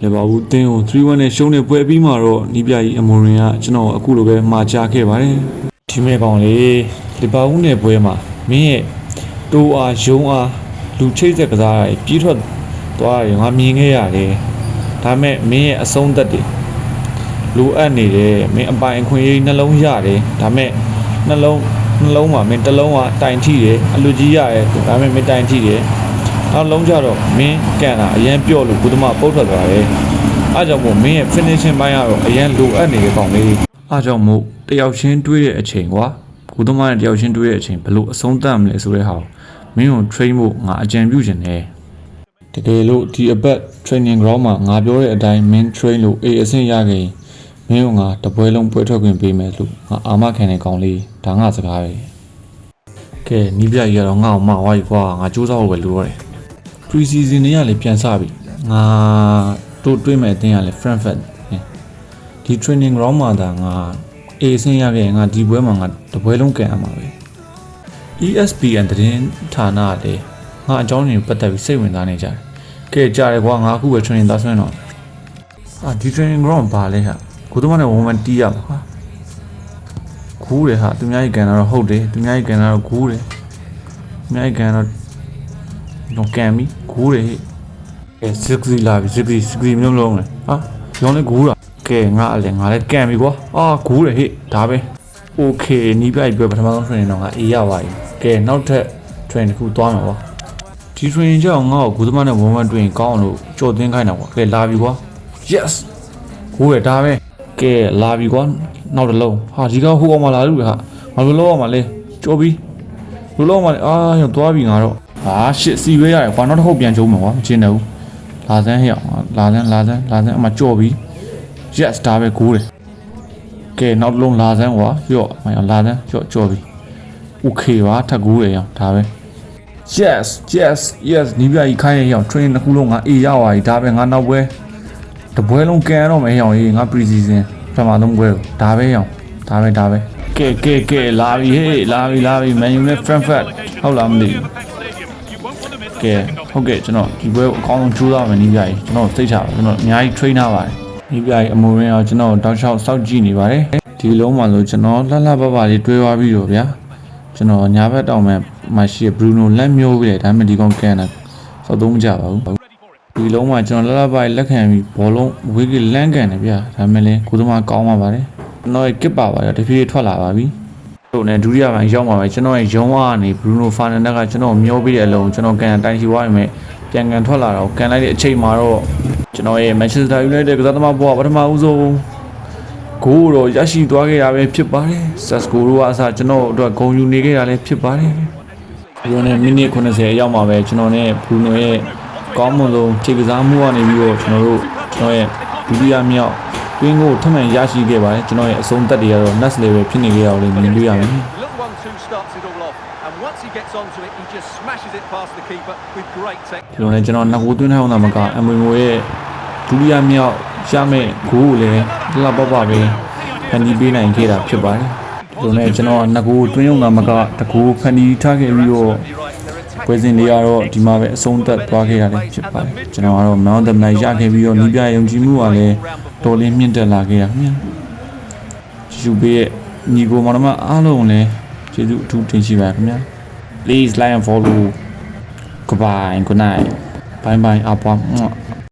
လေဘာဘူးတင်းကို3-1နဲ့ရှုံးနေပွဲပြီးမှတော့နီးပြကြီးအမိုရင်ကကျွန်တော်အခုလိုပဲမှာချခဲ့ပါတယ်ဒီမဲ့ကောင်လေးလေဘာဘူးနဲ့ပွဲမှာမင်းရဲ့တိုးအားယုံအားလူချိတ်ဆက်ကစားရပြီးထွက်သွားရငါမြင်ခဲ့ရတယ်ဒါမဲ့မင်းရဲ့အဆုံးသက်တွေလိုအပ်နေတယ်မင်းအပိုင်အခွင့်အရေးနှလုံးရတယ်ဒါမဲ့နှလုံးမှာမင်းတစ်လုံးကတိုင်ထိတယ်အလူကြီးရတယ်ဒါမဲ့မင်းတိုင်ထိတယ်နောက်လုံးကြတော့မင်းကန်တာအရန်ပြော့လို့ဘုဒ္ဓမပုတ်ထွက်သွားတယ်အားကြောင့်မို့မင်းရဲ့ finishing ပိုင်းကတော့အရန်လိုအပ်နေတဲ့ကောင်လေးအားကြောင့်မို့တယောက်ချင်းတွေးတဲ့အချိန်ကွာဘုဒ္ဓမနဲ့တယောက်ချင်းတွေးတဲ့အချိန်ဘလို့အဆုံးသတ်မလဲဆိုတဲ့ဟာကိုမင်းကို train ဖို့ငါအကြံပြုချင်တယ်တကယ်လို့ဒီအပတ် training ground မှာငါပြောတဲ့အတိုင်းမင်း train လို့အေးအဆင့်ရခဲ့ရင်မင်းကငါတပွဲလုံးပွဲထွက်ခွင့်ပေးမယ်လို့ငါအာမခံတဲ့ကောင်လေးဒါငါစကားပဲကဲနီးပြကြီးကတော့ငါ့ကိုမှာဝါးကြီးကွာငါစူးစမ်းဖို့ပဲလိုရတယ် pre season တွေကလည်းပြန်စပြီငါတို့တွေးမဲ့အတင်းကလည်း Frankfurt ဒီ training ground မှာဒါငါအေးအဆင့်ရခဲ့ရင်ငါဒီပွဲမှာငါတပွဲလုံးကန်ရမှာပဲ ESPN သတင်းဌာနကလည်းငါအကြောင်းရင်းပတ်သက်ပြီးစိတ်ဝင်စားနေကြတယ်ကဲကြားတယ်ကွာငါအခုပဲ training သားဆွဲတော့ဒီ training ground ဘာလဲဟာကိုတို့မနဲ့ဝန်တီးရမှာဟာဂူးတယ်ဟာသူများကြီးကန်တော့ဟုတ်တယ်သူများကြီးကန်တော့ဂူးတယ်သူများကြီးကန်တော့ကန်ပြီဂူးတယ်ဟဲ့စစ်စီလာပြီစစ်စီမျိုးလုံးလေဟာရောင်းလဲဂူးတာကဲငါလည်းကန်ပြီကွာဂူးတယ်ဟဲ့ဒါပဲ okay နီးပြိုက်ပြောပထမဆုံး training တော့ငါအေးရပါပြီကဲနောက်ထပ် training တစ်ခုသွားမှာကွာဒီ training ကြောင့်ငါ့ကိုဂူးသမားနဲ့ဝန်တွင်ကောင်းအောင်လို့ကြော်သွင်းခိုင်းတာကွာကဲလာပြီကွာ yes ဂူးရဒါပဲကဲလာပြီကွာနောက်တစ်လုံးဟာဒီကဟိုအောင်မလာလို့ဟာမလိုလို့အောင်မလဲကြောပြီလိုလို့အောင်မလဲရောသွားပြီငါတော့ဟာရှစ်စီဝဲရတယ်ကွာနောက်တစ်ခုပြန်ကျုံးမှာကွာမချင်တယ်ဘူးလာစမ်းဟဲ့လာစမ်းအမကြောပြီ yes ဒါပဲကိုးတယ်ကဲနောက်တစ်လုံးလာစမ်းကွာရော့လာစမ်းကြောပြီ okay ပါထပ်ကိုးရအောင်ဒါပဲ yes နီးပြကြီးခိုင်းရအောင် train တစ်ခုလုံးငါအေးရပါပြီဒါပဲငါနောက်ပွဲတပွဲလုံးကန်တော့မယ်အောင်ရေးငါ pre season ပထမဆုံးပွဲဒါပဲအောင်ဒါပဲကဲလာပြီဟေးလာပြီ Man U နဲ့ Frankfurt ဟုတ်လားမသိဘူးကဲဟုတ်ကဲ့ကျွန်တော်ဒီပွဲကိုအကောင်းဆုံးကြိုးစားမယ်နီးပြကြီးကျွန်တော်စိတ်ချပါကျွန်တော်အများကြီး train ထားပါတယ်နီးပြကြီးအမိုရင်းအောင်ကျွန်တော်တောက်လျှောက်စောင့်ကြည့်နေပါတယ်ဒီလုံးမှာဆိုကျွန်တော်လှပလေးတွေးသွားပြီးတော့ဗျာကျွန်တော်ညာဘက်တောင်မဲ့မရှိ Bruno လက်မျိုးပြီးတယ်ဒါပေမဲ့ဒီကောင်ကန်တာစောက်သုံးမကြပါဘူးဒီလုံးမှာကျွန်တော်လှလက်ခံပြီးဘောလုံးဝေးကလန်းကန်တယ်ဗျာဒါပေမဲ့လည်းကိုသမားကောင်းပါပါတယ်ကျွန်တော်ရဲ့ကစ်ပါပါတယ်တဖြည်းဖြည်းထွက်လာပါပြီတို့နဲ့ဒုတိယပိုင်းရောက်ပါပဲကျွန်တော်ရဲ့ရုံးဝါကနေ Bruno Fernandes ကကျွန်တော်မျောပေးတဲ့အလုံးကျွန်တော်ကန်တိုင်ချီသွားရင်ပြန်ကန်ထွက်လာတော့ကန်လိုက်တဲ့အချိန်မှာတော့ကျွန်တော်ရဲ့ Manchester United ကစားသမားဘောကပထမဦးဆုံးဂိုးတော့ရရှိသွားခဲ့တာပဲဖြစ်ပါတယ် Sasco တို့ကအစားကျွန်တော်တို့ဂုံယူနေခဲ့တာလည်းဖြစ်ပါတယ်ဒီလိုနဲ့မိနစ်90အရောက်မှာပဲကျွန်တော်နဲ့ Bruno ရဲ့ကောင်းမွန်ဆုံးခြေကစားမှုကနေပြီးတော့ကျွန်တော်ရဲ့ဒုတိယမြောက်တွင်းကိုထပ်မံရရှိခဲ့ပါတယ်ကျွန်တော်ရဲ့အဆုံးသက်တွေကတော့ next level ဖြစ်နေကြအောင်လည်းမြင်တွေ့ရမယ်ဒီလိုနဲ့ကျွန်တော်နှစ်ကိုသွင်းထားအောင်သာမကအမွေငိုရဲ့ဒုတိယမြောက်ရမယ့်ဂိုးကိုလည်းလှပပပဲဖန်တီးပေးနိုင်ခဲ့တာဖြစ်ပါတယ်ဒီလိုနဲ့ကျွန်တော်နှစ်ကိုသွင်းအောင်သာမကတကူဖန်တီးထားခဲ့ပြီးတော့ပွဲစဉ်တွေကတော့ဒီမှာပဲအဆုံးသတ်သွားခဲ့ရတယ်ဖြစ်ပါတယ်ကျွန်တော်ကတော့ Man of the Match ရခဲ့ပြီးတော့နီးပြယုံကြည်မှုကလည်းတော်လေးမြင့်တက်လာခဲ့ရခင်ဗျာယူပေးရဲ့ညီကိုမောင်နှမအားလုံးလည်းကျေးဇူးအထူးတင်ရှိပါခင်ဗျာ Please like and follow. Goodbye and good night. Bye bye.